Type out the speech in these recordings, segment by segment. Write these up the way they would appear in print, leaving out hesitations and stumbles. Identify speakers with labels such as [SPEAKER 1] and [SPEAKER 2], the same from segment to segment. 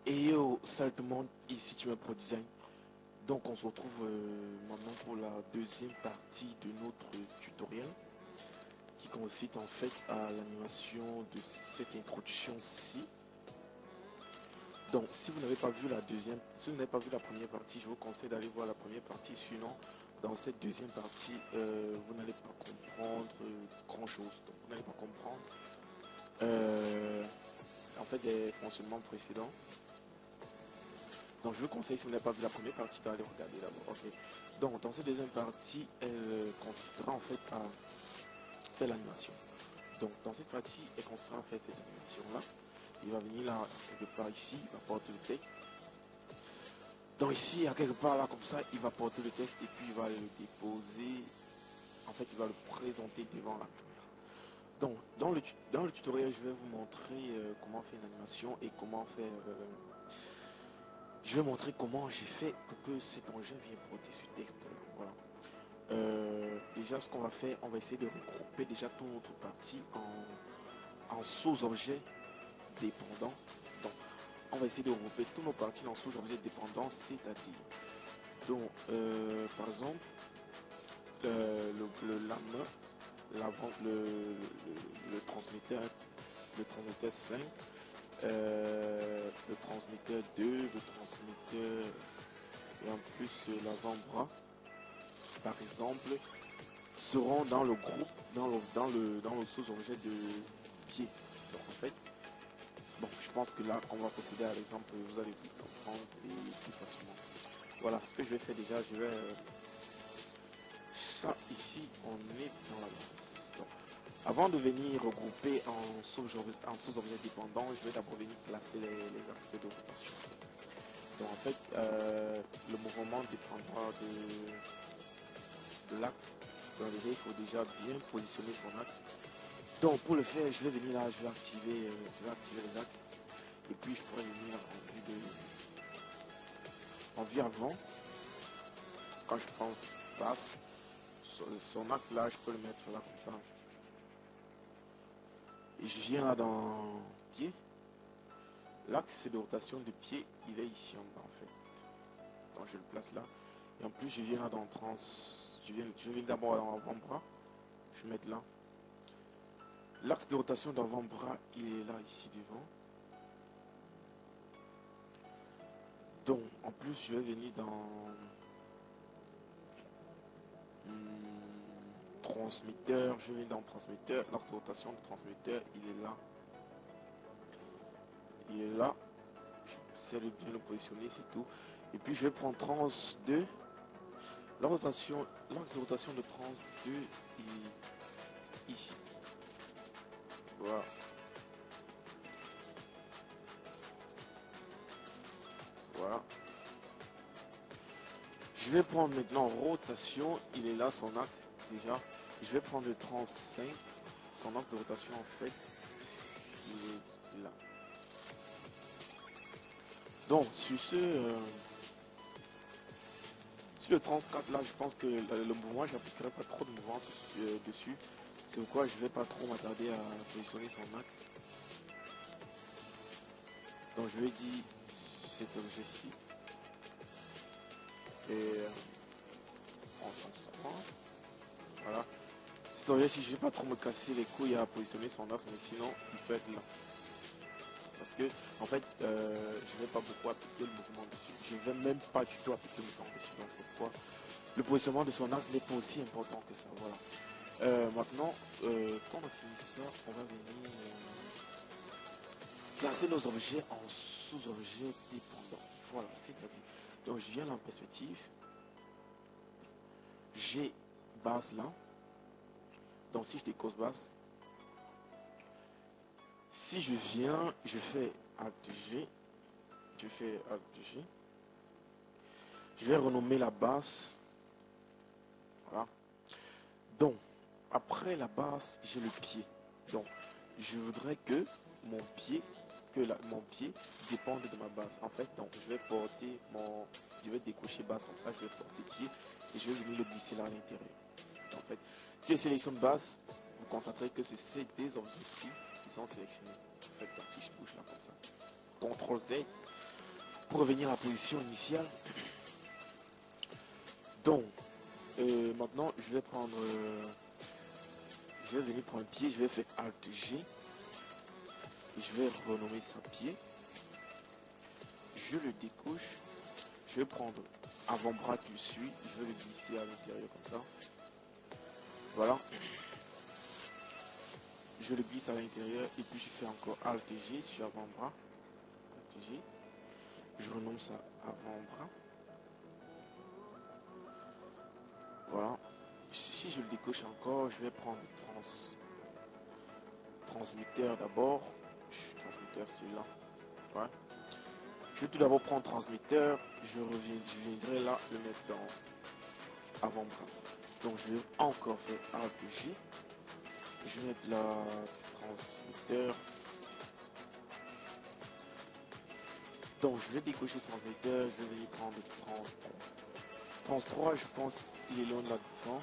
[SPEAKER 1] Et yo, salut tout le monde, ici tu me Pro Design. Donc on se retrouve maintenant pour la deuxième partie de notre tutoriel qui consiste en fait à l'animation de cette introduction-ci. Donc si vous n'avez pas vu la deuxième, si vous n'avez pas vu la première partie, je vous conseille d'aller voir la première partie. Sinon, dans cette deuxième partie, vous n'allez pas comprendre grand chose. Donc vous n'allez pas comprendre en fait les fonctionnements précédents. Donc je vous conseille, si vous n'avez pas vu la première partie, d'aller regarder d'abord. Ok. Donc dans cette deuxième partie, elle consistera en fait à faire l'animation. Donc dans cette partie, elle consistera à faire cette animation là. Il va venir là quelque part ici, il va porter le texte. Donc ici, à quelque part là comme ça, il va porter le texte et puis il va le déposer. En fait, il va le présenter devant la caméra. Donc dans le tutoriel, je vais vous montrer comment faire une animation et comment faire. Je vais montrer comment j'ai fait pour que cet engin vienne porter ce texte. Voilà. Déjà, ce qu'on va faire, on va essayer de regrouper déjà toute notre partie en sous-objets dépendants. Donc, on va essayer de regrouper toutes nos parties en sous-objets dépendants, c'est-à-dire, donc, par exemple, la main, l'avant, le transmetteur 5. Le transmetteur 2, le transmetteur et en plus l'avant-bras par exemple seront dans le groupe, dans le sous-objet de pied. Donc en fait, bon, je pense que là on va procéder à l'exemple, vous allez vite comprendre et plus facilement. Voilà ce que je vais faire déjà, je vais ça ici, on est dans la base. Donc, avant de venir regrouper en sous-objets dépendants, je vais d'abord venir placer les axes de rotation. Donc en fait, le mouvement dépendra de l'axe. Donc déjà, il faut déjà bien positionner son axe. Donc pour le faire, je vais venir là, je vais activer les axes. Et puis je pourrais venir en vue avant. Quand je pense basse, son axe là, je peux le mettre là comme ça. Et je viens là dans pied. L'axe de rotation de pied, il est ici en bas en fait. Donc je le place là. Et en plus je viens là dans trans. Je viens d'abord dans avant-bras. Je vais mettre là. L'axe de rotation d'avant-bras, il est là ici devant. Donc en plus je vais venir dans transmetteur. Je vais dans transmetteur. L'axe de rotation du transmetteur, il est là. Il est là. J'essaie de bien le positionner, c'est tout. Et puis je vais prendre trans 2. L'axe de rotation de trans 2 est ici. Voilà. Voilà. Je vais prendre maintenant rotation. Il est là, son axe déjà. Je vais prendre le trans 5. Son axe de rotation en fait, il est là. Donc sur sur le trans 4 là, je pense que le mouvement, j'appliquerai pas trop de mouvement dessus. C'est pourquoi je vais pas trop m'attarder à positionner son axe. Donc je vais dire cet objet-ci. Et on s'en sort. Voilà. Cet objet-ci, je vais pas trop me casser les couilles à positionner son axe, mais sinon il peut être là. Parce que en fait, je vais pas beaucoup appliquer le mouvement dessus. Je vais même pas du tout appliquer le mouvement dessus. Donc c'est pourquoi le positionnement de son axe n'est pas aussi important que ça. Voilà. Maintenant, quand on a fini ça, on va venir placer nos objets en sous-objets dépendants. Voilà, c'est-à-dire. Donc je viens là en perspective. J'ai base là. Donc si je décose base, si je viens, je fais Alt G. Je fais Alt G. Je vais renommer la base. Voilà. Donc, après la base, j'ai le pied. Donc, je voudrais que mon pied dépende de ma base. En fait, donc, je vais décocher base comme ça, je vais porter pied et je vais venir le glisser là à l'intérieur. En fait, si je sélectionne base, vous constaterez que c'est ces deux objets-ci qui sont sélectionnés. En fait, donc, si je bouge là comme ça, CTRL Z pour revenir à la position initiale. Donc, maintenant, je vais prendre... je vais venir prendre un pied, je vais faire Alt G. Et je vais renommer ça pied. Je le découche. Je vais prendre avant-bras qui suit. Je vais le glisser à l'intérieur comme ça. Voilà. Je le glisse à l'intérieur et puis je fais encore Alt G sur avant-bras. Alt G. Je renomme ça avant-bras. Voilà. Si je le décoche encore, je vais prendre transmetteur d'abord. Transmetteur, celui-là. Ouais. Je vais tout d'abord prendre transmetteur. Je viendrai là le mettre dans avant-bras. Donc je vais encore faire Alt G. Je vais mettre la transmetteur. Donc je vais décocher transmetteur. Je vais venir prendre trans 3. Je pense qu'il est loin de là devant.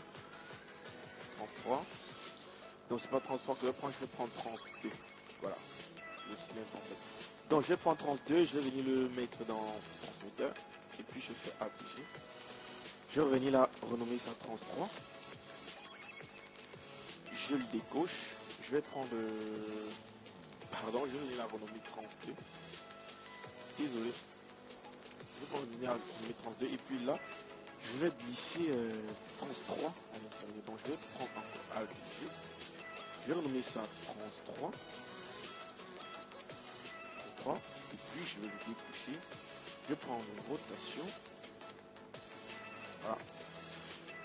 [SPEAKER 1] Trans 3. Donc c'est pas trans 3 que je vais prendre. Je vais prendre trans 2. Voilà. Le cylindre en fait. Donc je vais prendre trans 2. Je vais venir le mettre dans transmetteur. Et puis je fais Alt G. Je vais revenir là, renommer ça trans 3. Je le décoche. Je vais prendre... Pardon, je vais venir là renommer trans 2. Désolé. Je vais prendre renommer trans 2. Et puis là, je vais glisser trans 3 à l'intérieur. Donc je vais prendre encore Alt G. Je vais renommer ça trans 3. Et puis je vais le découcher. Je vais prendre rotation. Voilà.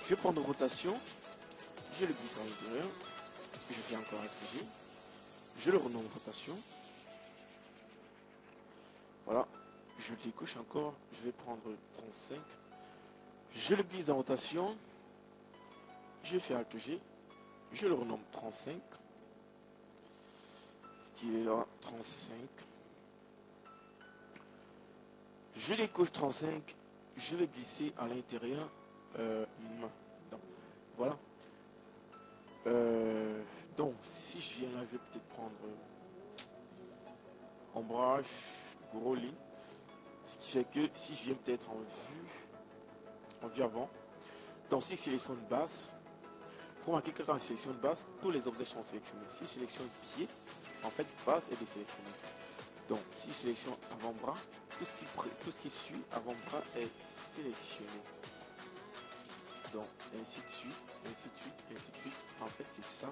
[SPEAKER 1] Je vais prendre rotation. Je le glisse à l'intérieur. Je fais encore un G. Je le renomme rotation. Voilà. Je le découche encore. Je vais prendre trans 5. Je le glisse en rotation. Je fais Alt G. Je le renomme trans 5. Ce qui est là, trans 5. Je décoche 35, je vais glisser à l'intérieur. Voilà. Donc, si je viens là, je vais peut-être prendre ombrage, gros lit. Ce qui fait que si je viens peut-être en vue avant. Donc, si je sélectionne basse, pour marquer que quand je sélectionne basse, tous les objets sont sélectionnés. Si je sélectionne pied, en fait, basse est désélectionnée. Donc, si je sélectionne avant-bras, tout ce qui suit avant-bras est sélectionné. Donc, ainsi de suite, ainsi de suite, ainsi de suite. En fait, c'est ça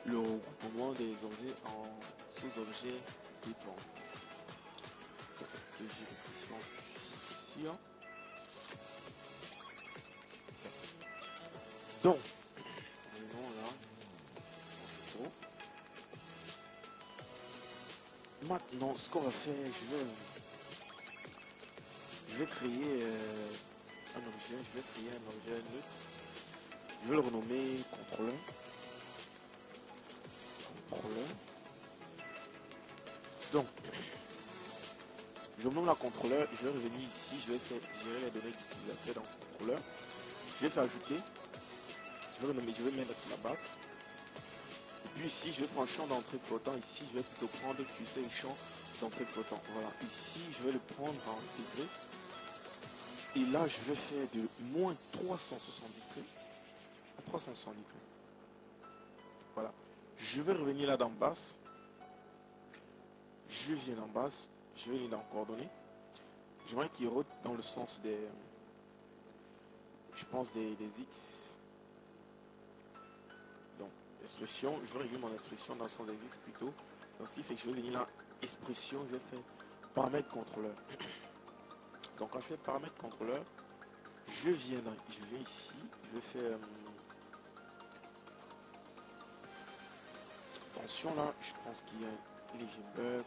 [SPEAKER 1] le regroupement des objets en sous-objets dépend. Est-ce que j'ai l'impression ici, hein? Donc, venons là. Maintenant, ce qu'on va faire, je vais créer un objet, neutre. Je vais le renommer contrôleur. Donc, je nomme la contrôleur, je vais revenir ici, je vais gérer les données d'utilisateur dans le contrôleur. Je vais faire ajouter, je vais mettre la base. Et puis ici, je vais prendre champ d'entrée flottant. Ici, je vais plutôt prendre le champ d'entrée flottant. Voilà, ici, je vais le prendre en degrés. Et là, je vais faire de moins 360 degrés à 360 degrés. Voilà. Je vais revenir là dans basse. Je viens en basse. Je vais aller dans coordonnées. J'aimerais qu'il rôde dans le sens des... Je pense des X. Donc, expression. Je vais régler mon expression dans le sens des X plutôt. Donc, ce qui fait que je vais venir là. Expression. Je vais faire paramètre contrôleur. Donc, quand je fais paramètre contrôleur, je viens ici. Je vais faire... attention là. Je pense qu'il y a léger bug.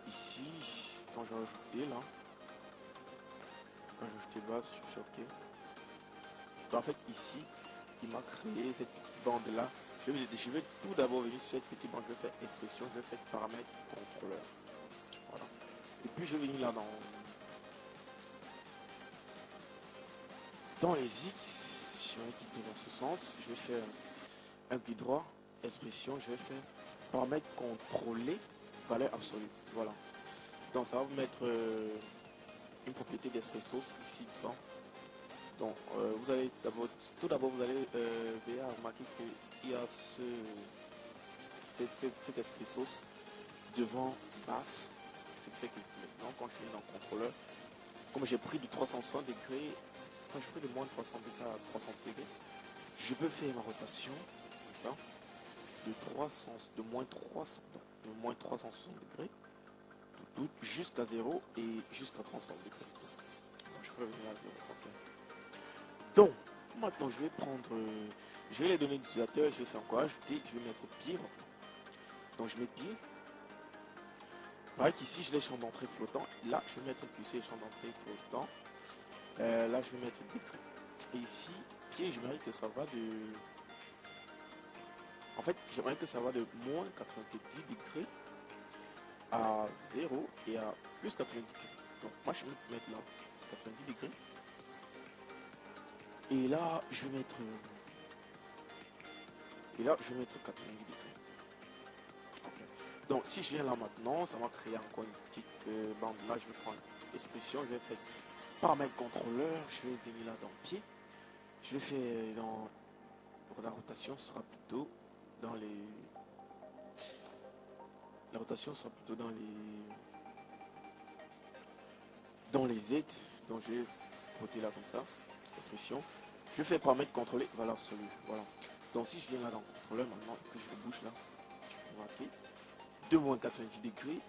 [SPEAKER 1] Ici, quand je vais ajouter là, quand je vais ajouter base, je fais OK. Donc en fait ici, il m'a créé cette petite bande là. Je vais tout d'abord venir sur cette petite bande, je vais faire expression, je vais faire paramètre contrôleur. Voilà. Et puis je vais venir là dans les X, je vais cliquer dans ce sens, je vais faire un clic droit, expression, je vais faire paramètre contrôler. valeur absolue. Voilà. Donc ça va vous mettre une propriété d'espresso ici devant. Donc vous allez d'abord, tout d'abord vous allez veiller à remarquer qu'il y a cette espresso devant basse. Ce qui fait que maintenant quand je viens dans le contrôleur, comme j'ai pris de 360 degrés, quand je fais de moins de 300 degrés à 300 degrés, je peux faire ma rotation comme ça de moins 360 degrés jusqu'à 0 et jusqu'à 300 degrés. Donc, je peux revenir à 0. Okay. Donc maintenant je vais prendre, je vais les données d'utilisateur, je vais faire quoi ajouter, je vais mettre pied. Donc je mets pied. Pareil qu'ici je les champs d'entrée flottant. Là je vais mettre QC champ d'entrée flottant. Là je vais mettre degré. Et ici pied, j'aimerais que ça va de, en fait j'aimerais que ça va de moins 90 degrés à 0 et à plus 90 degrés. Donc moi je vais mettre là 90 degrés. Et là je vais mettre 90 degrés. Okay. Donc si je viens là maintenant, ça va créer encore une petite bande. Là je vais prendre expression, je vais faire paramètre contrôleur, je vais venir là dans pied. Je vais faire dans la rotation sera plutôt dans les. La rotation sera plutôt dans les Z. Donc je vais roter là comme ça. Expression. Je fais paramètre contrôler valeur absolue. Voilà. Donc si je viens là dans le contrôleur maintenant que je bouge là, je peux rater de moins 90 degrés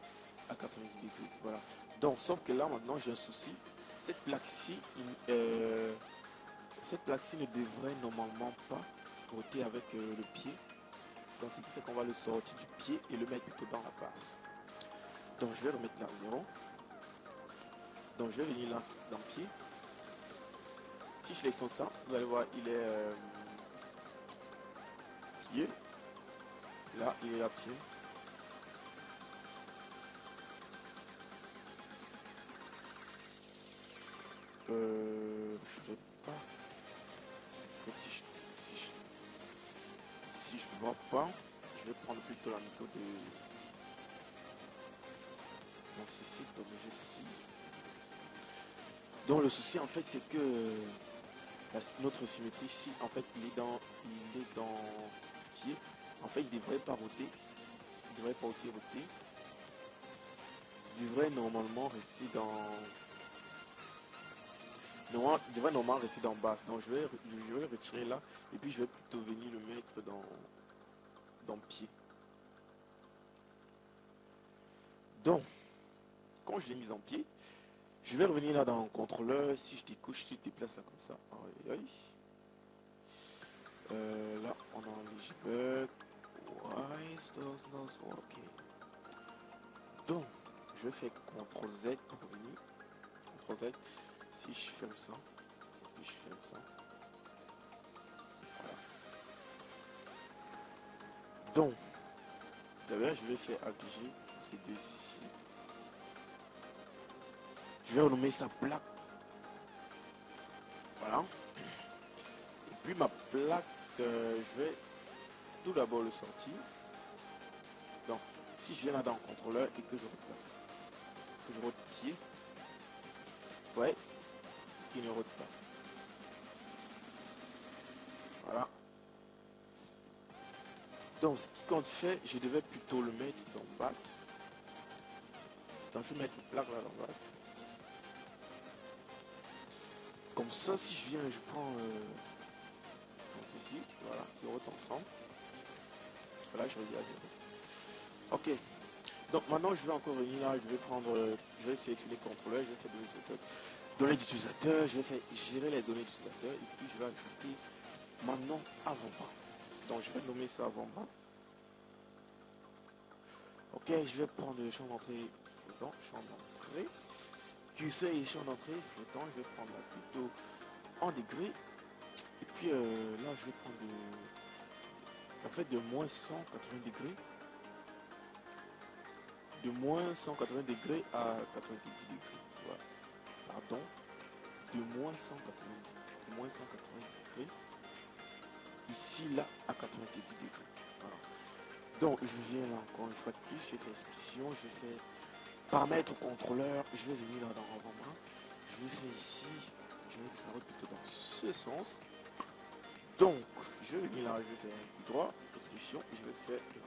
[SPEAKER 1] à 90 degrés. Voilà. Donc sauf que là maintenant j'ai un souci. Cette plaque-ci ne devrait normalement pas roter avec le pied. Donc ce qui fait qu'on va le sortir du pied et le mettre plutôt dans la base. Donc je vais remettre là 0. Donc je vais venir là dans le pied. Si je sélectionne ça, vous allez voir il est pied. Là il est à pied. Je vais pas. Si je ne vois pas, je vais prendre plutôt la méthode de. Donc ceci, donc ici. Donc le souci en fait c'est que notre symétrie ici en fait il est dans pied. En fait il devrait pas roter. Il devrait pas aussi roter. Il devrait normalement rester dans. Non, il devrait normalement rester dans basse. Donc je vais le retirer là et puis je vais plutôt venir le mettre dans pied. Donc quand je l'ai mis en pied, je vais revenir là dans le contrôleur. Si je découche, si je déplace là comme ça. Là on a les bugs. Why does not working? Donc je vais faire CTRL Z pour revenir. CTRL Z. Si je ferme ça, puis je ferme ça. Voilà. Donc, d'abord je vais faire APG ces deux-ci. Je vais renommer sa plaque. Voilà. Et puis ma plaque, je vais tout d'abord le sortir. Donc, si je viens là dans le contrôleur et que je rote pied, ouais, il ne rote pas. Voilà. Donc ce qui compte fait, je devais plutôt le mettre dans basse. Donc je vais mettre une plaque là dans basse. Comme ça, si je viens, je prends ici, voilà, je rote ensemble. Voilà, je reviens à 0. Ok. Donc maintenant je vais encore venir là, je vais sélectionner le contrôleur, je vais faire données d'utilisateur, je vais faire gérer les données d'utilisateur et puis je vais ajouter maintenant avant-bras. Donc je vais nommer ça avant-bras. Ok, je vais prendre le champ d'entrée flottant, champ d'entrée. QC et champ d'entrée flottant, je vais prendre là plutôt en degrés. Et puis là je vais prendre en fait de moins 180 degrés. De moins 180 degrés à 90 degrés. Voilà. Pardon. De moins 180 degrés. Ici, là, à 90 degrés. Voilà. Donc je viens là encore une fois de plus, je fais expédition, je vais faire paramètres contrôleur, je vais venir là dans avant-bras, je vais faire ici, je vais que ça roule plutôt dans ce sens. Donc je vais venir là, je vais faire un coup droit, expédition, et je vais faire là.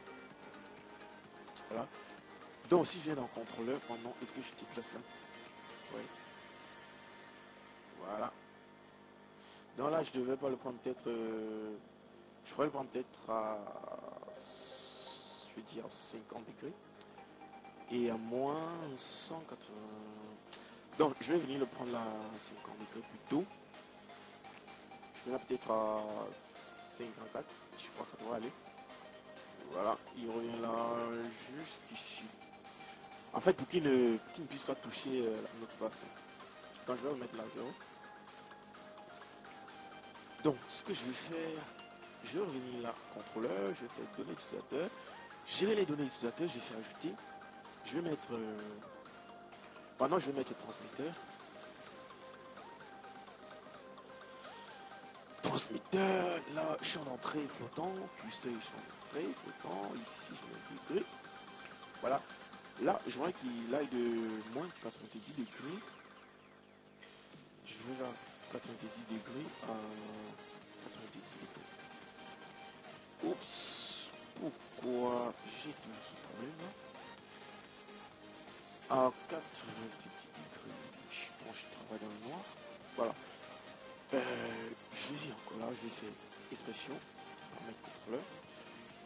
[SPEAKER 1] Voilà. Donc si je viens dans le contrôleur maintenant et que je déplace là, ouais. Voilà. Donc là je devais pas le prendre peut-être, je pourrais le prendre peut-être à, je vais dire 50 degrés et à moins 180. Donc je vais venir le prendre là à 50 degrés plus tôt. Je vais là peut-être à 54, je pense que ça devrait aller. Voilà, il revient là jusqu'ici. En fait, pour qu'il ne puisse pas toucher notre façon. Quand je vais remettre là 0. Donc, ce que je vais faire, je vais revenir là, contrôleur, je vais faire données d'utilisateur. Gérer les données d'utilisateur, je vais faire ajouter. Je vais mettre. Maintenant, je vais mettre transmetteur. Transmetteur, là, champ d'entrée flottant, QC, champ d'entrée flottant, ici, je vais mettre 2. Voilà. Là, je vois qu'il aille de moins 90 degrés. Je vais là 90 degrés à 90 degrés. Oups, pourquoi j'ai tout ce problème là? À 90 degrés, bon, je travaille dans le noir. Voilà. Je vais encore là, je vais faire expression, paramètre contrôleur.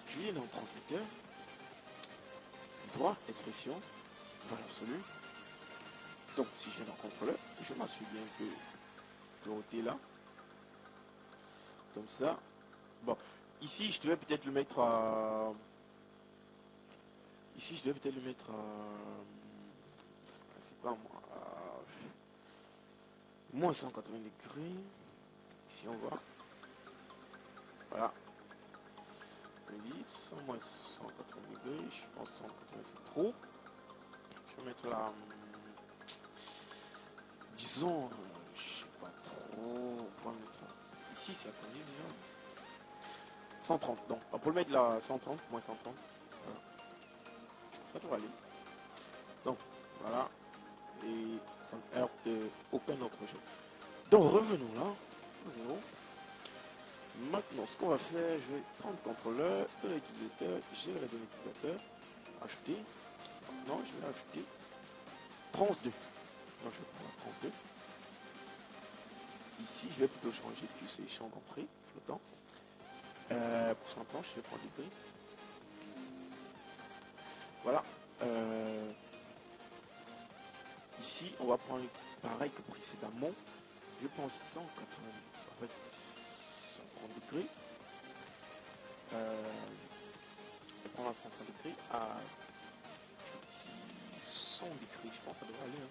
[SPEAKER 1] Je viens dans le transmetteur. Droit, expression, valeur absolue. Donc si je viens dans le contrôleur, je m'assure bien que Dorothée là. Comme ça. Bon, ici je devais peut-être le mettre à. Ici je devais peut-être le mettre à. C'est pas moi. À moins 180 degrés. Ici on voit. Voilà. 10, moins 180 degrés. Je pense 180 c'est trop. Je vais mettre là. Disons. Je sais pas trop. Pour mettre là. Ici c'est à combien déjà? 130. Donc on peut le mettre là 130, moins 130. Voilà. Ça doit aller. Donc voilà. Et ça ne heurte aucun autre jeu. Donc revenons là. 0. Maintenant, ce qu'on va faire, je vais prendre le contrôleur de l'utilisateur, gérer la donnée utilisateur, ajouter. Non, je vais ajouter trans 2. Donc je vais prendre la trans 2. Ici, je vais plutôt changer que c'est champ d'entrée, flottant. Pourcentage, je vais prendre les grilles. Voilà. Ici, on va prendre pareil que précédemment. Je prends 190. En fait, 130 degrés. Je prends la 130 degrés à 100 degrés, je pense que ça devrait aller. Hein.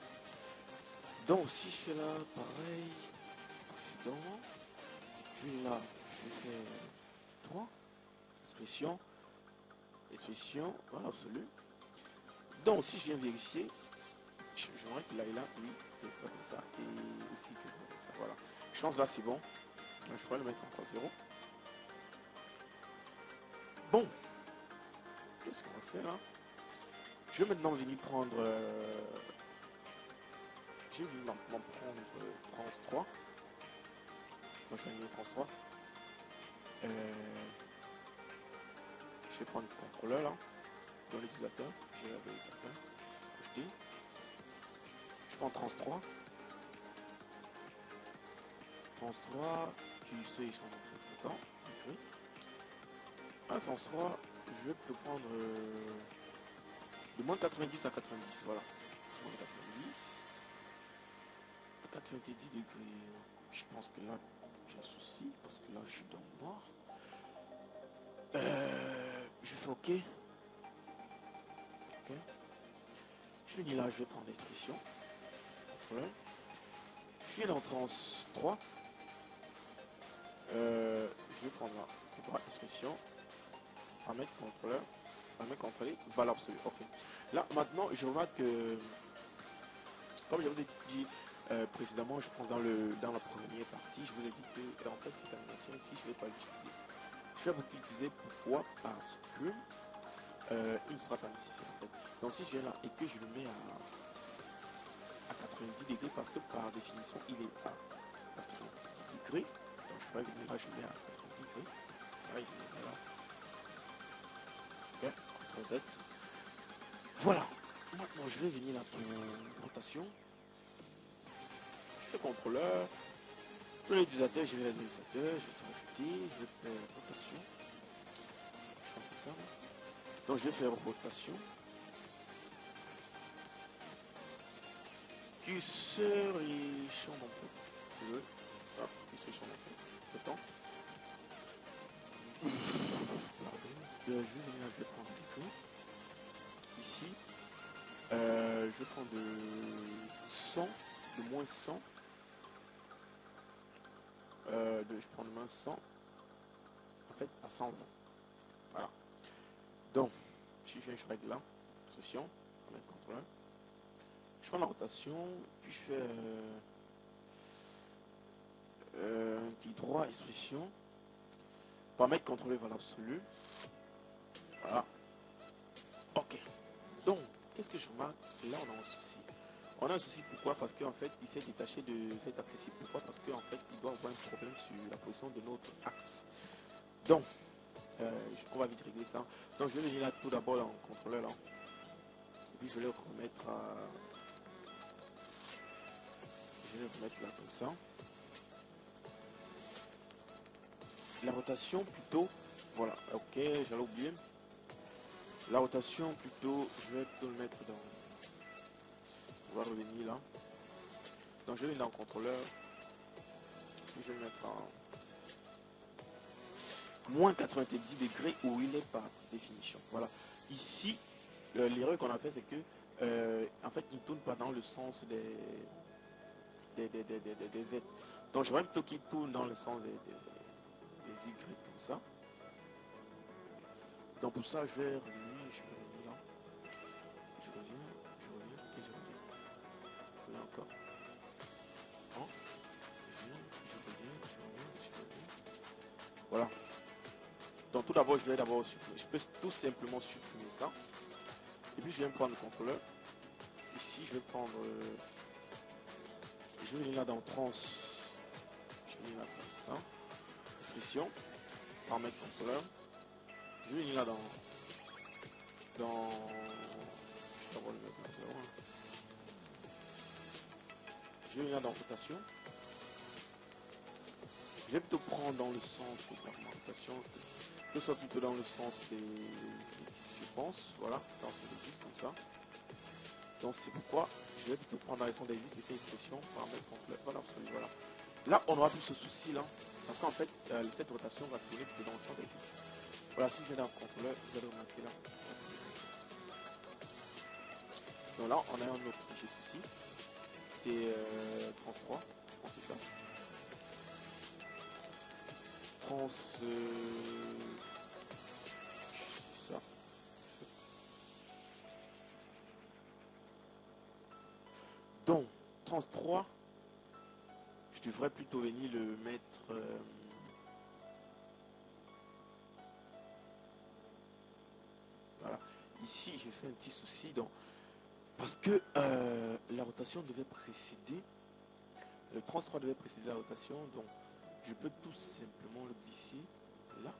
[SPEAKER 1] Donc, si je fais là, pareil, précédent, je vais là, je vais faire 3, expression, voilà, absolu. Donc, si je viens vérifier, j'aimerais que là et là, oui, comme ça, et aussi que comme ça, voilà. Je pense là, c'est bon. Je pourrais le mettre en 3-0. Bon, qu'est-ce qu'on va faire là? Je vais maintenant venir prendre. Je vais venir maintenant prendre trans 3. Donc je vais venir trans 3. Je vais prendre le contrôleur là. Dans l'utilisateur. J'ai l'utilisateur. Ajouter. Je prends trans 3. Trans 3. Tu sais, ils sont dans le temps. Okay. À trans 3, je vais plutôt prendre de moins 90 à 90. Voilà. Moins 90. 90 degrés, je pense que là j'ai un souci parce que là je suis dans le noir. Je fais OK. OK. Je finis là, je vais prendre l'expression. Voilà. Je viens dans trans 3. Je vais prendre là, expression. Paramètre contrôleur. Paramètre contrôlé. Valeur absolue. OK. Là maintenant, je remarque que, comme je vous ai dit précédemment, je pense dans la première partie, je vous ai dit que en fait cette animation ici, je ne vais pas l'utiliser. Je vais beaucoup l'utiliser. Pourquoi? Parce que il ne sera pas nécessaire en fait. Donc si je viens là et que je le mets à 90 degrés, parce que par définition il est à 90 degrés, donc je peux venir là, je mets à 90 degrés, là il est là, ok, CTRL Z. Voilà, maintenant je vais venir là pour rotation, je fais contrôleur, pour l'utilisateur, je vais l'utilisateur, je vais rajouter, je vais faire rotation, je pense que c'est ça, là. Donc je vais faire rotation, curseur et champ d'emploi, je veux, hop, curseur et champ d'emploi, le temps. Je vais venir, je vais prendre le degré. Ici, je vais prendre de 100, de moins 100. Je prends de moins 100, en fait, à 120. Voilà. Donc, si je règle là, association, on va mettre contrôle. Je prends la rotation, puis je fais un clic droit, expression. Paramètre contrôler valeur absolue. Voilà. Ok. Donc, qu'est-ce que je remarque? Là, on a un souci. On a un souci, pourquoi? Parce qu'en fait, il s'est détaché de cet axe-ci. Pourquoi? Parce qu'en fait, il doit avoir un problème sur la position de notre axe. Donc, on va vite régler ça. Donc, je vais venir là tout d'abord en contrôleur là. Et puis, je vais le remettre à... Je vais le remettre là comme ça. La rotation plutôt... Voilà, ok, j'allais oublier. La rotation plutôt, je vais plutôt le mettre dans... On va revenir là. Donc, je vais venir en contrôleur. Puis, je vais le mettre en... moins 90 degrés où il est par définition. Voilà. Ici, l'erreur qu'on a fait, c'est que en fait, il ne tourne pas dans le sens des Z. Donc, j'aimerais plutôt qu'il tourne dans le sens des Y comme ça. Donc, pour ça, je vais revenir, là. Je reviens et je reviens. Je reviens encore. Non. Je reviens. Voilà. Donc, tout d'abord, je vais d'abord supprimer. Je peux tout simplement supprimer ça. Et puis, je viens prendre le contrôleur. Ici, je vais prendre... je vais venir là dans trans. Je vais venir là comme ça. Expression. Paramètre contrôleur. Je vais venir là dans... Je vais d'abord le mettre là. Je vais venir dans rotation. Je vais plutôt prendre dans le sens de la rotation. Que ce soit plutôt dans le sens des... Je pense. Voilà. Dans ce 10 comme ça. Donc c'est pourquoi je vais plutôt prendre dans le sens des 10 et faire expression. Paramètre contrôleur. Voilà, absolument. Voilà. Là, on aura plus ce souci là. Parce qu'en fait, cette rotation va tourner plutôt dans le sens des 10. Voilà, si je viens dans le contrôleur, vous allez remarquer là. Donc là, on a un autre fichier souci. C'est trans 3. Je pense que c'est ça. Trans... ça. Donc, trans 3, je devrais plutôt venir le mettre... voilà. Ici, j'ai fait un petit souci. Donc, parce que la rotation devait précéder... Le trans 3 devait précéder la rotation. Donc, je peux tout simplement le glisser là.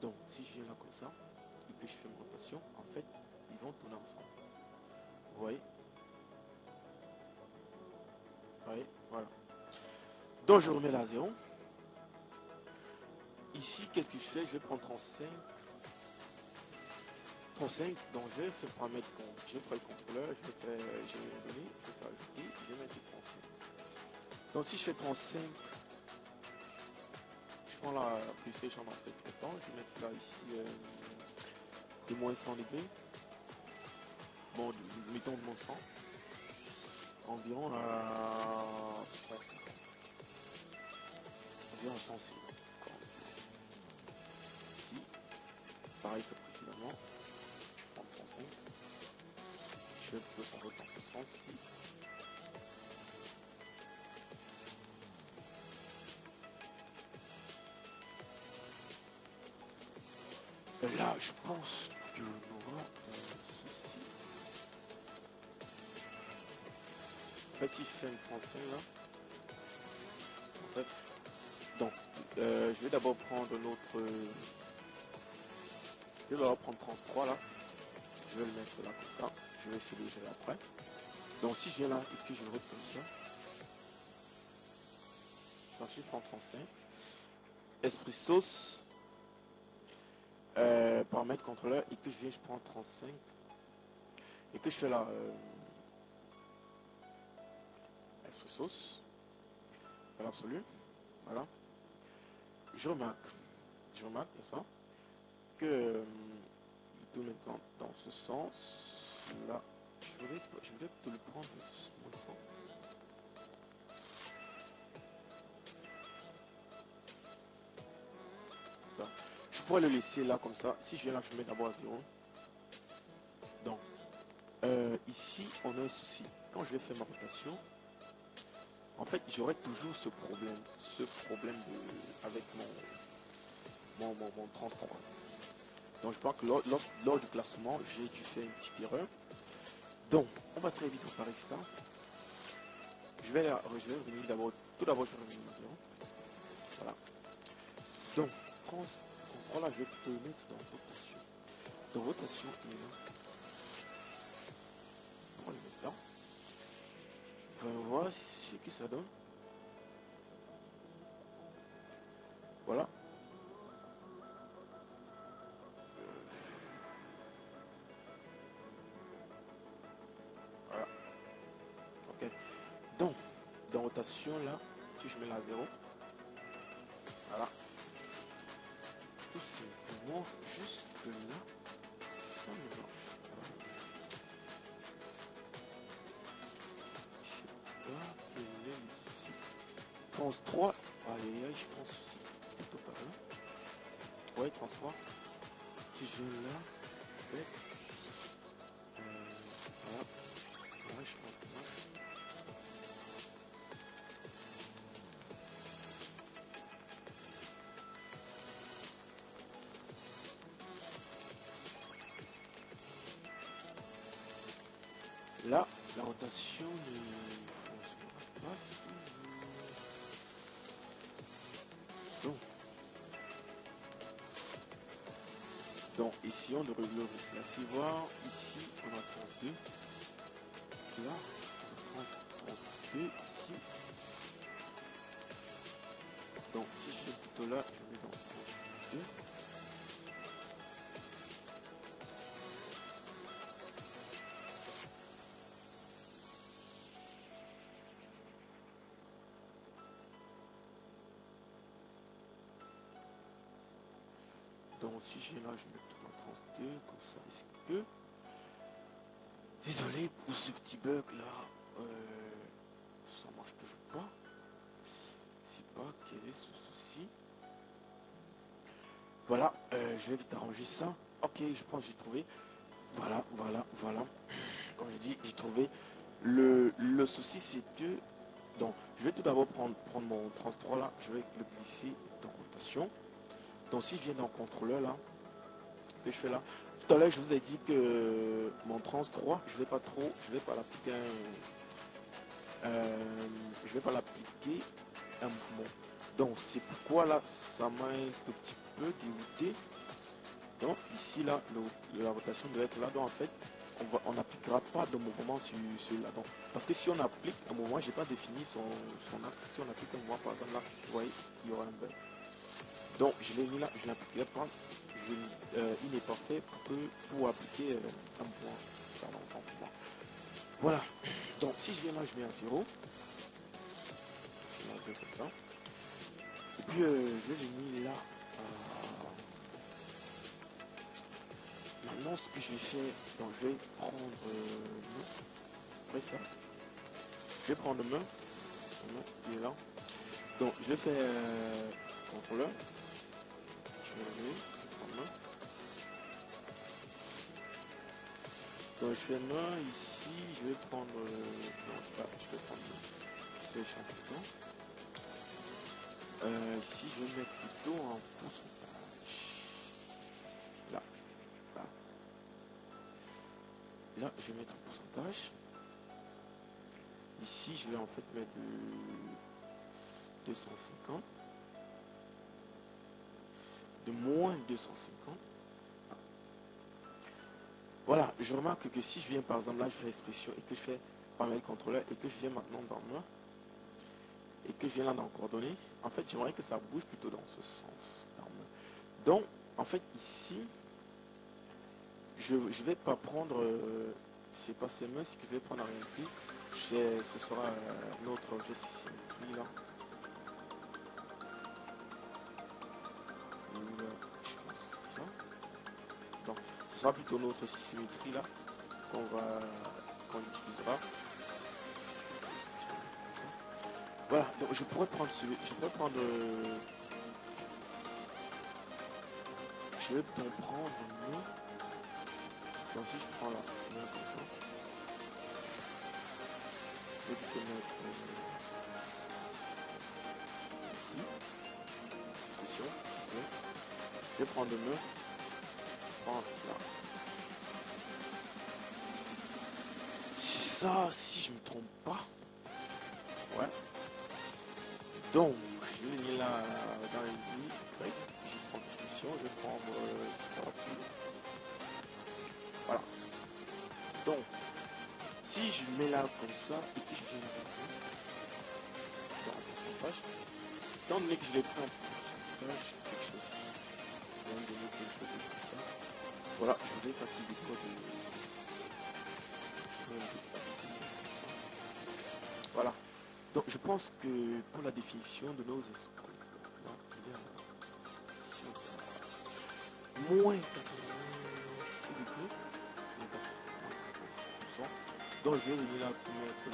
[SPEAKER 1] Donc, si je viens là comme ça, et que je fais une rotation, en fait, ils vont tourner ensemble. Vous voyez? Vous voyez? Voilà. Donc, je remets là à 0. Ici, qu'est-ce que je fais? Je vais prendre 35. 35, donc je vais faire paramètre, je vais prendre le contrôleur, je vais faire, je vais donner, je vais faire ajouter, je vais mettre 35. Donc, si je fais 35, je prends la plus champ d'entrée de temps, je vais mettre là ici des moins 100 degrés. Bon, mettons de moins 100. Environ à 150. Environ 106. Ici, pareil que précédemment. Je prends 35. Je vais plutôt s'en retourner en 106. Là, je pense qu'on aura un souci. En fait, si je fais une 35 là, 35, donc je vais d'abord prendre notre. Je vais d'abord prendre 33 là. Je vais le mettre là comme ça. Je vais essayer de le gérer après. Donc si je viens là et que je roule comme ça, ensuite je prends 35. Esprit sauce, paramètre contrôleur, et que je viens, je prends 35. Et que je fais là, esprit sauce, à l'absolu. Voilà. Je remarque, n'est-ce pas, que il tourne maintenant dans ce sens. Là, je vais te le prendre moins 100. Là. Je pourrais le laisser là comme ça. Si je viens là, je mets d'abord à 0. Donc, ici, on a un souci. Quand je vais faire ma rotation, en fait, j'aurai toujours ce problème avec mon 33. Donc, je pense que lors du classement, j'ai dû faire une petite erreur. Donc, on va très vite réparer ça. Je vais revenir d'abord. Tout d'abord, je vais revenir à 0. Voilà. Donc, 33 là, je vais plutôt le mettre dans rotation. Dans rotation, il est là. On va le mettre là. On va voir ce que ça donne. Voilà. Voilà. Ok. Donc, dans rotation là, si je mets là 0. Voilà. Tout simplement, juste là, ça me marche. Je sais pas quel est le souci. 33. Allez, je pense plutôt par là. Ouais, 33. Si je vais là, ouais. Voilà. Ouais, je pense que là. Là, la rotation ne fonctionnera pas toujours. Donc ici, on devrait le replacer. Voir, ici, on a 32. Là, on prend 32 ici. Donc si je fais plutôt là, je mets dans 32. Donc si j'ai là, je mets tout dans 32, comme ça, est-ce que... Désolé pour ce petit bug là, ça marche toujours pas. Je sais pas quel est ce souci. Voilà, je vais vite arranger ça. Ok, je pense que j'ai trouvé. Voilà. Comme je dis, j'ai trouvé. Le souci c'est que... Donc, je vais tout d'abord prendre mon 33 là, je vais le glisser dans rotation. Donc si je viens dans le contrôleur là, que je fais là, tout à l'heure je vous ai dit que mon trans 3, je vais pas l'appliquer je vais pas l'appliquer un mouvement. Donc c'est pourquoi là ça m'a un tout petit peu dégoûté. Donc ici là, la rotation doit être là. Donc en fait, on n'appliquera pas de mouvement sur là. Donc, parce que si on applique un mouvement, j'ai pas défini son axe. Si on applique un mouvement par exemple là, vous voyez, il y aura un bug. Donc je l'ai mis là, je n'appliquerai pas. Il n'est pas fait pour appliquer un mouvement. Pardon. Voilà. Donc si je viens là, je mets un 0. Je mets un 0 comme ça. Et puis je vais venir là. Maintenant, ce que je vais faire, donc je vais prendre après ça, je vais prendre main, il est là. Donc je vais faire contrôleur, je vais lever, je vais prendre main. Donc je fais main ici, je vais prendre, non je vais prendre c'est champignon. Si je vais mettre plutôt en pourcentage, là, là, je vais mettre un pourcentage. Ici, je vais en fait mettre 250. De moins 250. Voilà, je remarque que si je viens par exemple là, je fais expression et que je fais paramètre contrôleur et que je viens maintenant dans moi et que je viens là dans coordonnées, en fait, j'aimerais que ça bouge plutôt dans ce sens. Donc, en fait, ici, je vais pas prendre, c'est pas CMS que je vais prendre en réalité, ce sera notre objet symétrie là. Je pense que c'est ça. Donc, ce sera plutôt notre symétrie là qu'on utilisera. Voilà, donc je pourrais prendre celui, je pourrais prendre, je vais donc prendre nous. Donc si je prends là, comme ça, je vais plutôt mettre ici, expression, okay. Je vais prendre le nœud, prendre là. C'est ça, si je me trompe pas. Ouais. Donc, je vais venir là dans les i, je prends l'expression, je vais prendre voilà. Donc, si je mets là comme ça, et que je viens là comme ça, dans un pourcentage, étant donné que je l'ai pris en pourcentage, quelque chose, je vais donner quelque chose comme ça. Voilà, je vais passer des codes. Voilà. Donc, je pense que pour la définition de nos esprits, là, il y a moins 86 degrés. Donc je vais venir là pour mettre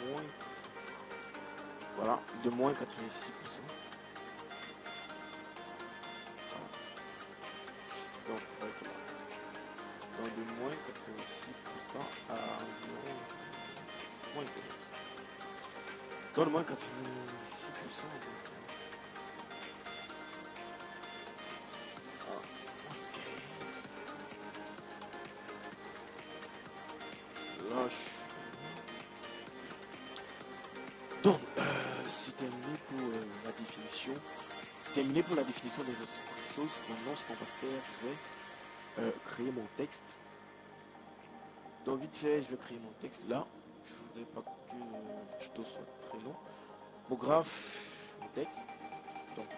[SPEAKER 1] moins, voilà, de moins 86%. Voilà. Donc, de moins 86% à environ moins 15. Donc de moins 86% à moins 15. Donc, c'est terminé pour la définition. C'est terminé pour la définition des sauces. Maintenant, ce qu'on va faire, je vais créer mon texte. Donc, vite fait, je vais créer mon texte là. Je ne voudrais pas que le tuto soit très long. Mon graphe, mon texte. Donc,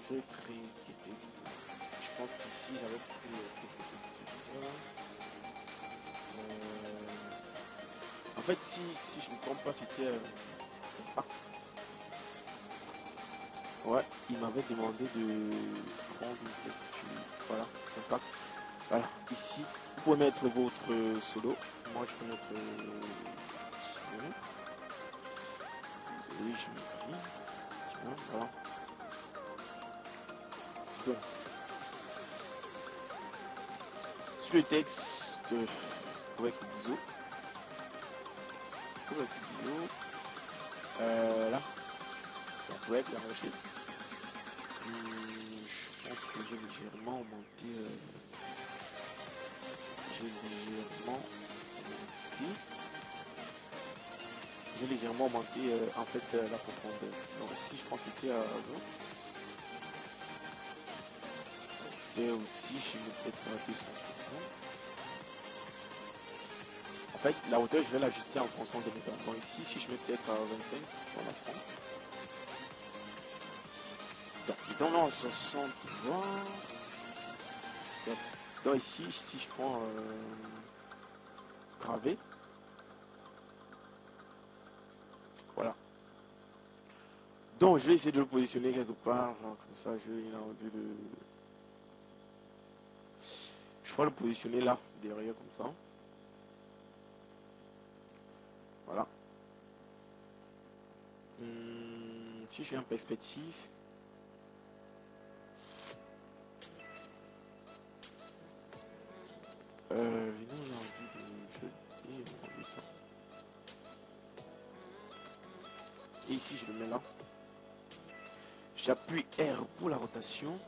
[SPEAKER 1] je vais créer le texte. Je pense qu'ici, j'avais pris le texte. En fait, si je ne me trompe pas, c'était impact. Ouais, il m'avait demandé de prendre une texture. Voilà, impact. Voilà, ici, vous pouvez mettre votre solo. Moi, je peux mettre. Oui, je m'écris. Voilà. Donc, sur le texte, avec l'ISO. Avec l'ISO. Là. Donc, avec la recherche. Je pense que j'ai légèrement augmenté. J'ai légèrement augmenté en fait la profondeur. Donc ici je pense que c'était à 20. Et aussi je vais peut-être à 250. En fait la hauteur je vais l'ajuster en fonction de mes dents. Donc ici si je mets peut-être à 25, on la prend. Donc étant à 60 donc ici si je prends gravé. Voilà. Donc je vais essayer de le positionner quelque part, genre, comme ça je vais enlever le. Je vais le positionner là, derrière comme ça. Voilà. Si je fais en perspective. Venons j'ai envie de jeter ça. Et ici je le mets là. J'appuie R pour la rotation.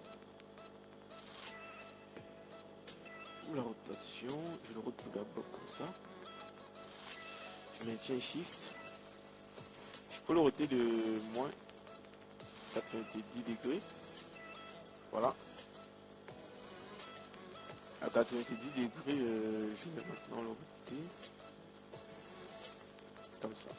[SPEAKER 1] la rotation, je le route tout d'abord comme ça. Je maintiens Shift. Je peux le roter de moins 90 degrés. Voilà. À 90 degrés, je vais maintenant le roter comme ça.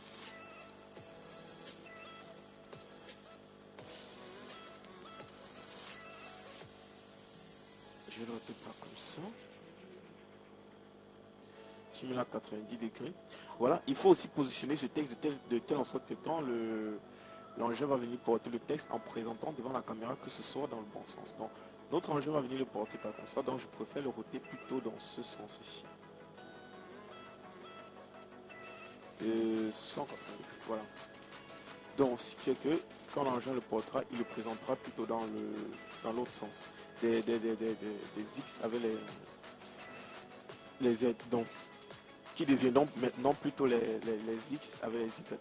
[SPEAKER 1] Je vais le roter pas comme ça. Je mets là 90 degrés. Voilà, il faut aussi positionner ce texte de telle en sorte que quand l'engin va venir porter le texte en présentant devant la caméra, que ce soit dans le bon sens. Donc, notre engin va venir le porter pas comme ça, donc je préfère le roter plutôt dans ce sens-ci. 180 degrés, voilà. Donc, ce qui fait que quand l'engin le portera, il le présentera plutôt dans l'autre sens. Des X avec les Z. Donc, qui deviendront maintenant plutôt les X avec les Y.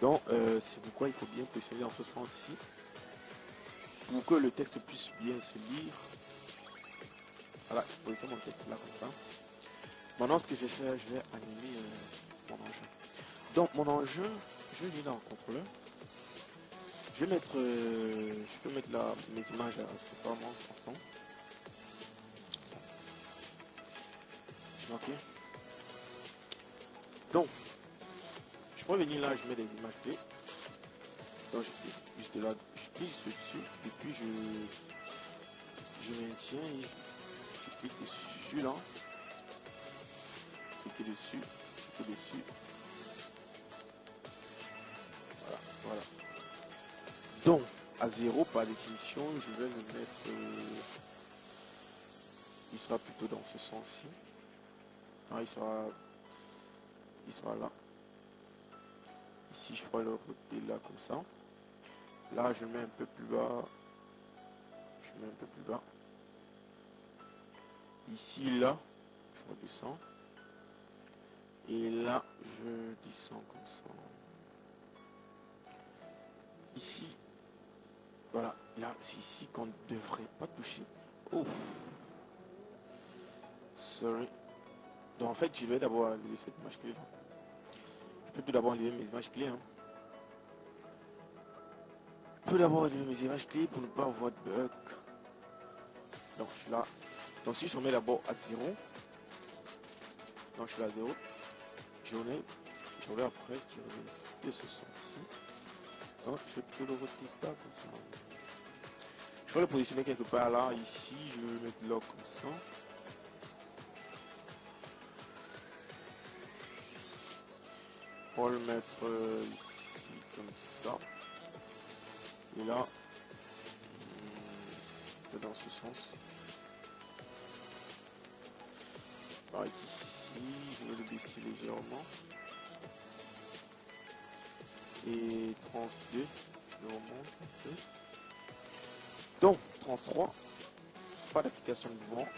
[SPEAKER 1] Donc, c'est pourquoi il faut bien positionner dans ce sens-ci pour que le texte puisse bien se lire. Voilà, je positionne mon texte là comme ça. Maintenant, ce que je vais faire, je vais animer mon engin. Donc, mon engin, je vais venir dans le contrôleur. Je vais mettre, je peux mettre là mes images à, c'est pas moi, 500. Ok. Donc, je peux venir là, je mets des images clés. Donc, je clique juste là, je clique dessus et puis je maintiens et je clique dessus là. Cliquez dessus, cliquez dessus. Voilà, voilà. Donc, à 0 par définition, je vais le mettre. Il sera plutôt dans ce sens-ci. Ah, il sera là. Ici, je pourrais le roter là comme ça. Là, je mets un peu plus bas. Je mets un peu plus bas. Ici, là, je redescends. Et là, je descends comme ça. Ici, voilà. Là, c'est ici qu'on ne devrait pas toucher. Oh, sorry. Donc, en fait, je vais d'abord enlever cette image clé là. Je peux tout d'abord enlever mes images clés. Hein. Je peux d'abord enlever mes images clés pour ne pas avoir de bug. Donc, je suis là. Donc, si je remets d'abord à 0. Donc, je suis à 0. J'aurai après qui revient de ce sens-ci. Donc, je vais plutôt le roter pas comme ça. Je vais le positionner quelque part là, ici. Je vais le mettre là comme ça. On va le mettre ici comme ça. Et là, dans ce sens. Pareil ici, je vais le baisser légèrement. Et trans 2, je le remonte un peu. Donc, trans 3, pas d'application de mouvement.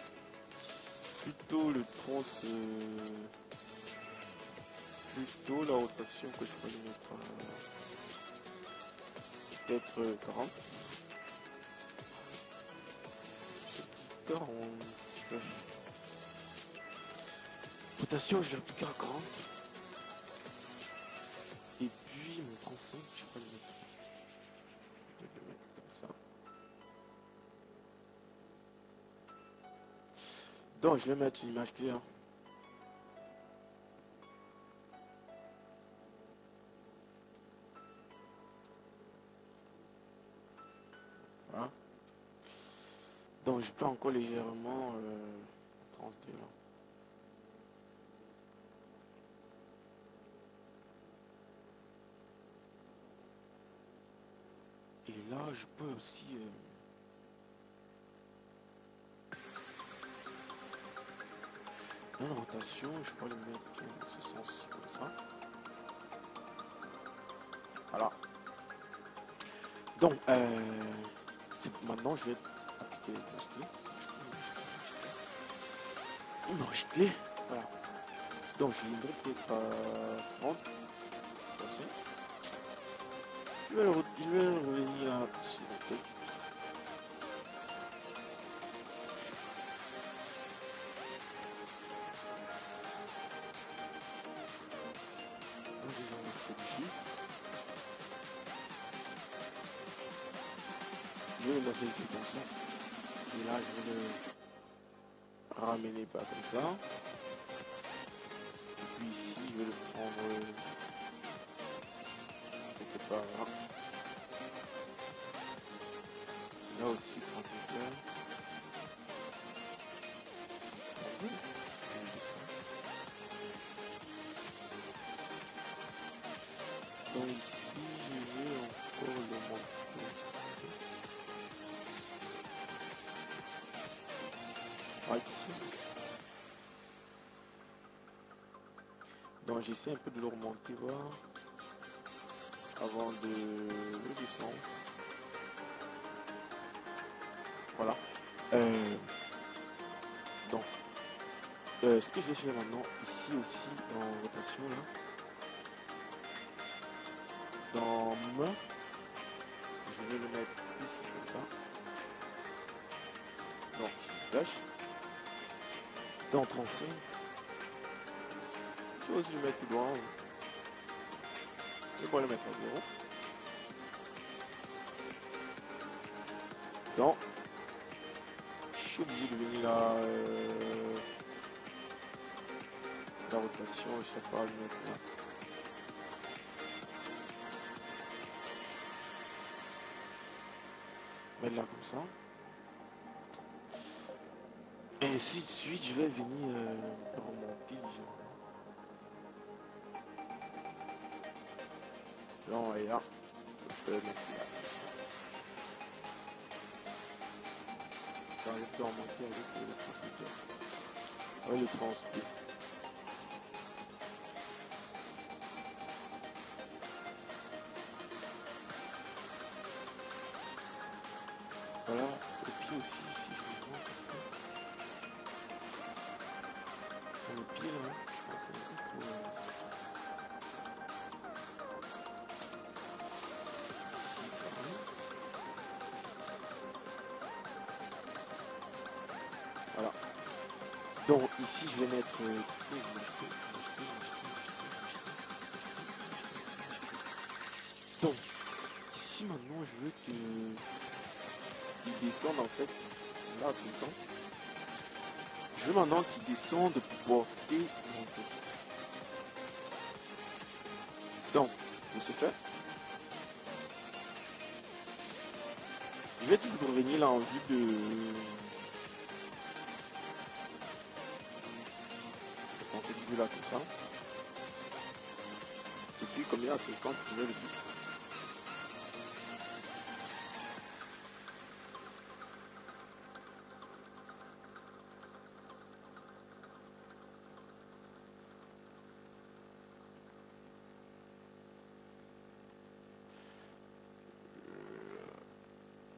[SPEAKER 1] Plutôt le trans, plutôt la rotation que je peux lui mettre peut-être 40. 40. Rotation, je l'applique à 40. Et puis mon 35, je peux le mettre. Je vais le mettre comme ça. Donc je vais mettre une image clé. Hein. Voilà. Donc je peux encore légèrement 32 là. Et là je peux aussi dans la rotation, je peux le mettre dans ce sens comme ça. Voilà. Donc maintenant je vais appliquer les images clés. Image clé. Voilà. Donc je vais peut-être à 30. Je vais revenir là sur le texte. vais le lancer comme ça. Et là, je vais le ramener pas comme ça. Et puis ici, je vais le prendre quelque part là. Là aussi, transmetteur. Donc ici, je vais encore le monter. Ouais, ici. Donc j'essaie un peu de le remonter, voir, avant de le descendre. Voilà. Donc, ce que je vais faire maintenant, ici aussi, dans rotation, là, dans main, je vais le mettre ici, comme ça. Donc, ici, flash. Dans 35. Tu vas aussi le mettre plus loin. Et bon, le mettre à 0. Donc, je suis obligé de venir là, la rotation, je sais pas, le mettre là. Mettre là comme ça. Et ainsi de suite, je vais venir remonter légèrement. Là, et là, je peux mettre là comme ça. Quand je peux remonter avec le transmetteur. Ouais, le transmet. Voilà, et puis aussi ici, je vais voir pour le pied là, je pense que c'est pour ici, pareil. Voilà. Donc ici je vais mettre donc ici maintenant je veux qu'il descende en fait là c'est temps. Je veux maintenant qu'il descende pour porter mon tête. Donc pour ce faire, je vais toujours revenir là en vue de dans cette vue là comme ça. Et puis comme il y a 50 je vais le plus.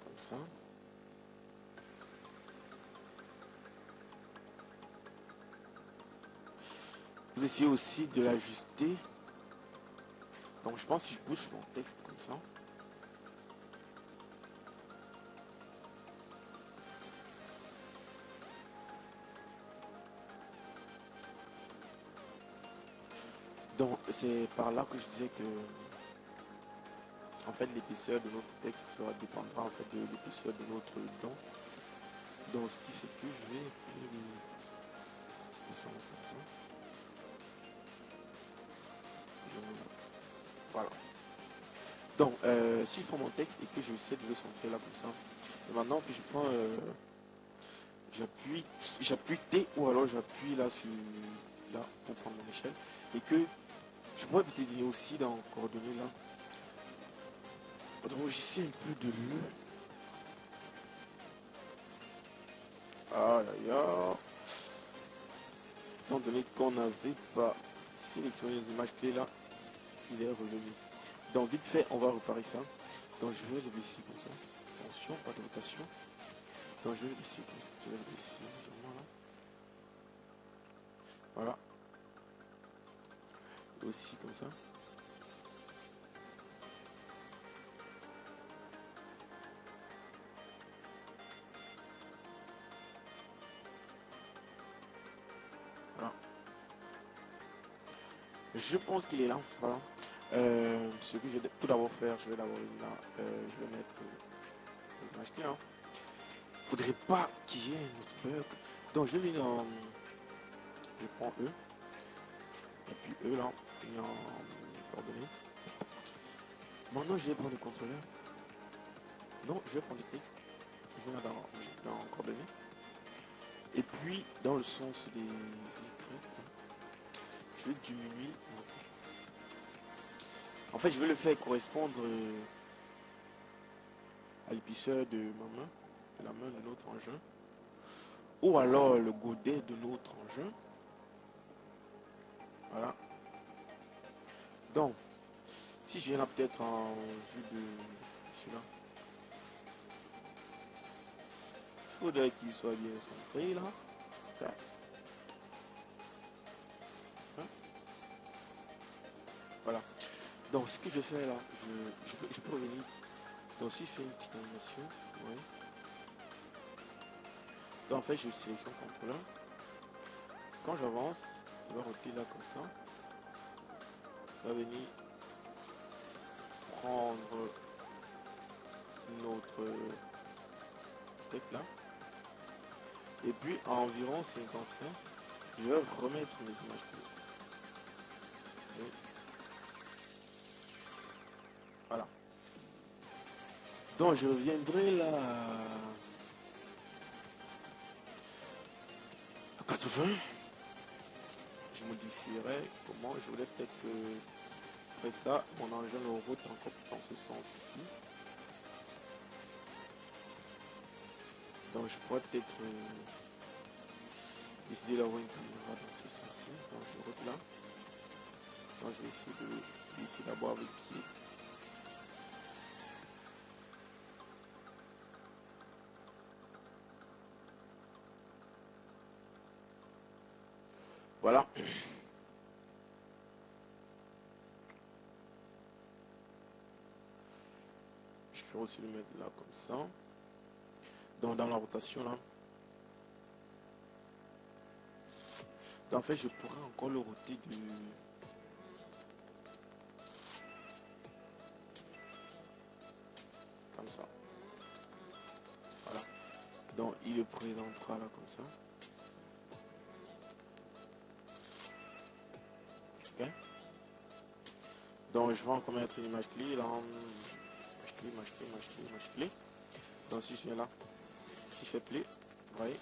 [SPEAKER 1] Comme ça. Vous essayez aussi de l'ajuster. Donc je pense que je bouge mon texte comme ça. Donc c'est par là que je disais que en fait l'épaisseur de notre texte sera dépendra en fait de l'épaisseur de notre dent. Donc ce qui fait que je vais descendre comme ça. Voilà. Donc si je prends mon texte et que j'essaie de le centrer là comme ça, et maintenant que je prends j'appuie T ou alors j'appuie là sur là pour prendre mon échelle et que je pourrais peut-être dire aussi dans coordonnées là. Donc j'essaie un peu de le. Aïe aïe aïe. Étant donné qu'on n'avait pas sélectionné les images clés là, il est revenu. Donc vite fait, on va reparer ça. Donc je vais le baisser comme ça. Attention, pas de rotation. Donc je vais le baisser comme ça. Je vais le baisser légèrement là. Voilà. Et aussi comme ça. Voilà. Je pense qu'il est là. Voilà. Ce que je vais tout d'abord faire, je vais d'abord là. Je vais mettre les images clés. Hein. Faudrait pas qu'il y ait un autre bug. Donc je vais dans... Je prends E. Et puis E là, il y a en coordonnées. Maintenant je vais prendre le contrôleur. Non, je vais prendre le texte. Je vais dans coordonnées. Et puis dans le sens des écrits, je vais diminuer mon texte. En fait, je vais le faire correspondre à l'épaisseur de ma main, de la main de notre engin, ou alors le godet de notre engin. Voilà. Donc, si je viens là peut-être en vue de celui-là, il faudrait qu'il soit bien centré là. Hein? Voilà. Donc, ce que je fais là, je peux revenir. Donc, si je fais une petite animation, ouais. Donc, en fait, je sélectionne contrôleur. Quand j'avance, il va rôter là comme ça. Il va venir prendre notre texte là. Et puis, à environ 55, je vais remettre les images clés. Voilà. Donc, je reviendrai là à 80. Je modifierai comment je voulais peut-être que après ça, mon engin le route encore dans ce sens-ci. Donc, je pourrais peut-être décider d'avoir une caméra dans ce sens-ci. Donc, je route là. Donc, je vais essayer d'abord avec pied. Voilà. Je peux aussi le mettre là comme ça. Donc dans la rotation là. Donc, en fait, je pourrais encore le roter de... Comme ça. Voilà. Donc il le présentera là comme ça. Ok. Donc je vais encore mettre une image clé là. Image clé. Donc si je viens là, si je fais play, vous voyez,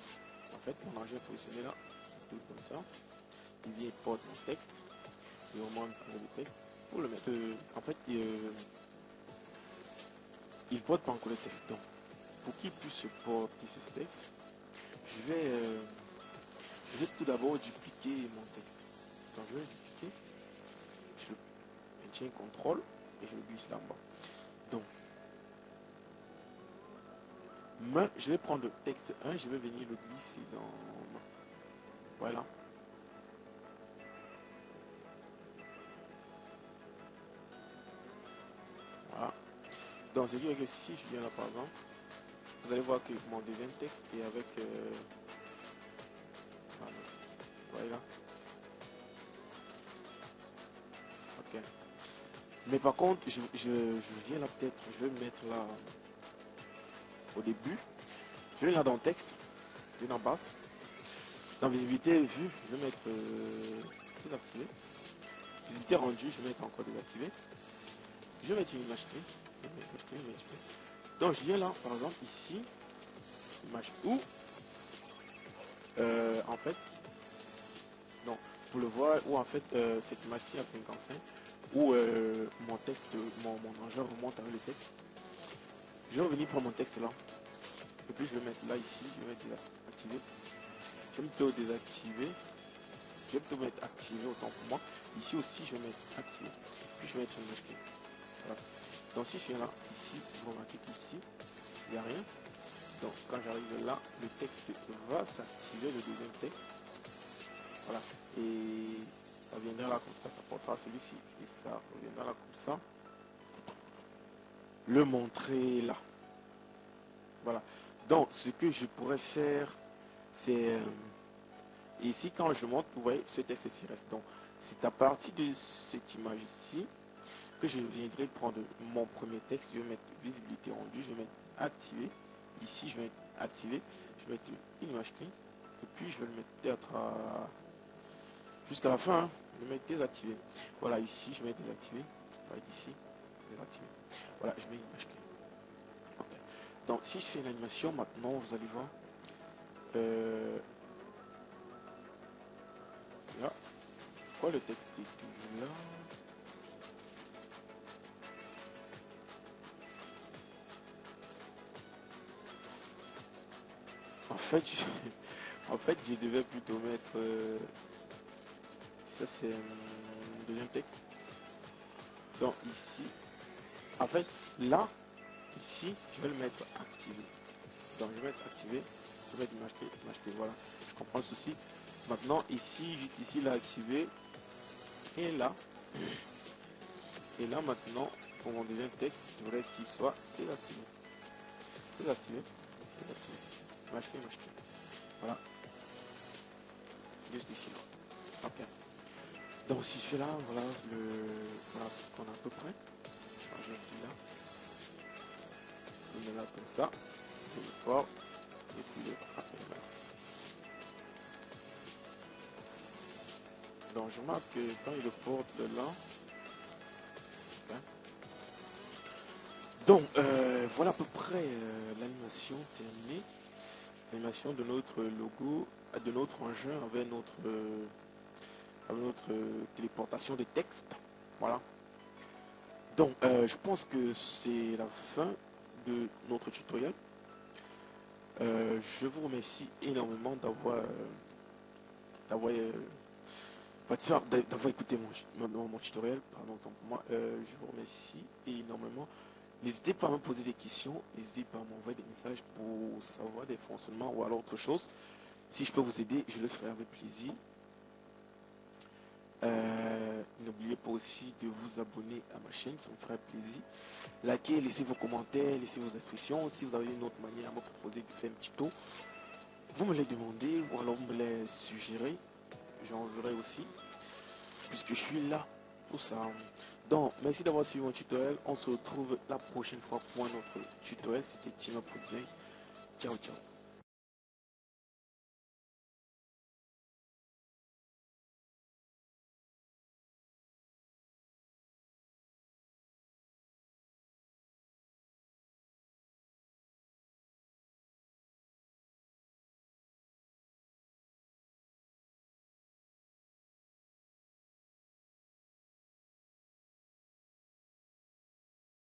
[SPEAKER 1] en fait mon engin est positionné là, tout comme ça. Il vient porte mon texte, et au moins le texte pour le mettre. En fait, il porte pas encore le texte. Donc pour qu'il puisse porter ce texte, je vais tout d'abord dupliquer mon texte. Donc je vais dupliquer, je maintiens CTRL et je le glisse là-bas. Donc je vais prendre le texte 1, je vais venir le glisser dans... Voilà. Voilà. Donc, c'est dire que si je viens là par exemple, vous allez voir que mon deuxième texte est avec... Voilà. Ok. Mais par contre, je viens là peut-être, je vais me mettre là au début. Je vais là dans le texte, je vais en basse. Dans visibilité vue, je vais mettre désactivé. Visibilité rendue, je vais mettre encore désactivé. Je vais mettre une image clé. Donc je viens là, par exemple ici, image où, en fait, donc pour le voir, où en fait cette image-ci à 55, où mon texte, mon engin remonte avec le texte. Je vais revenir prendre mon texte là. Et puis je vais mettre là ici, je vais mettre désactivé. Je vais plutôt désactiver. Je vais plutôt mettre activé autant pour moi. Ici aussi je vais mettre activé. Puis je vais mettre une image clé. Voilà. Donc si je viens là, ici, vous remarquez qu'ici, il n'y a rien. Donc quand j'arrive là, le texte va s'activer, le deuxième texte. Voilà. Et ça viendra là comme ça portera celui-ci. Et ça reviendra là comme ça. Le montrer là. Voilà. Donc ce que je pourrais faire, c'est... ici quand je monte, vous voyez, ce texte s'y reste. Donc c'est à partir de cette image ici que je viendrai prendre mon premier texte, je vais mettre visibilité rendue, je vais mettre activer. Ici, je vais mettre activer, je vais mettre une image clé, et puis je vais le mettre peut-être jusqu'à la fin, hein. Je vais mettre désactiver. Voilà, ici, je vais mettre désactiver. Ça va être ici, désactiver. Voilà, je mets une image clé. Okay. Donc, si je fais une animation, maintenant, vous allez voir. Là, pourquoi le texte est toujours là? En fait, en fait, je devais plutôt mettre. Ça, c'est un deuxième texte. Donc, ici, en fait, là, ici, je vais le mettre activé. Donc, je vais mettre activé. Je vais mettre image clé, voilà. Je comprends le souci. Maintenant, ici, juste ici, là, activé. Et là, maintenant, pour mon deuxième texte, je voudrais qu'il soit désactivé. Désactivé. Désactivé. Image clé. Voilà. Juste ici, là. Ok. Donc si je fais là, voilà, voilà ce qu'on a à peu près. Alors, je dis là. Je mets là comme ça. Je le porte. Et puis le rappel là. Donc je remarque que quand il le porte là. Okay. Donc voilà à peu près l'animation terminée. L'animation de notre logo, de notre engin avec notre téléportation de texte. Voilà. Donc je pense que c'est la fin de notre tutoriel. Je vous remercie énormément d'avoir écouté mon tutoriel. Pardon, pour moi. Je vous remercie énormément. N'hésitez pas à me poser des questions. N'hésitez pas à m'envoyer des messages pour savoir des fonctionnements ou alors autre chose. Si je peux vous aider, je le ferai avec plaisir. N'oubliez pas aussi de vous abonner à ma chaîne, ça me ferait plaisir. Likez, laissez vos commentaires, laissez vos expressions. Si vous avez une autre manière à me proposer de faire un petit tour, vous me les demandez ou alors vous me les suggérez. J'en verrai aussi, puisque je suis là pour ça. Donc, merci d'avoir suivi mon tutoriel. On se retrouve la prochaine fois pour un autre tutoriel. C'était Tima Poudzin. Ciao, ciao.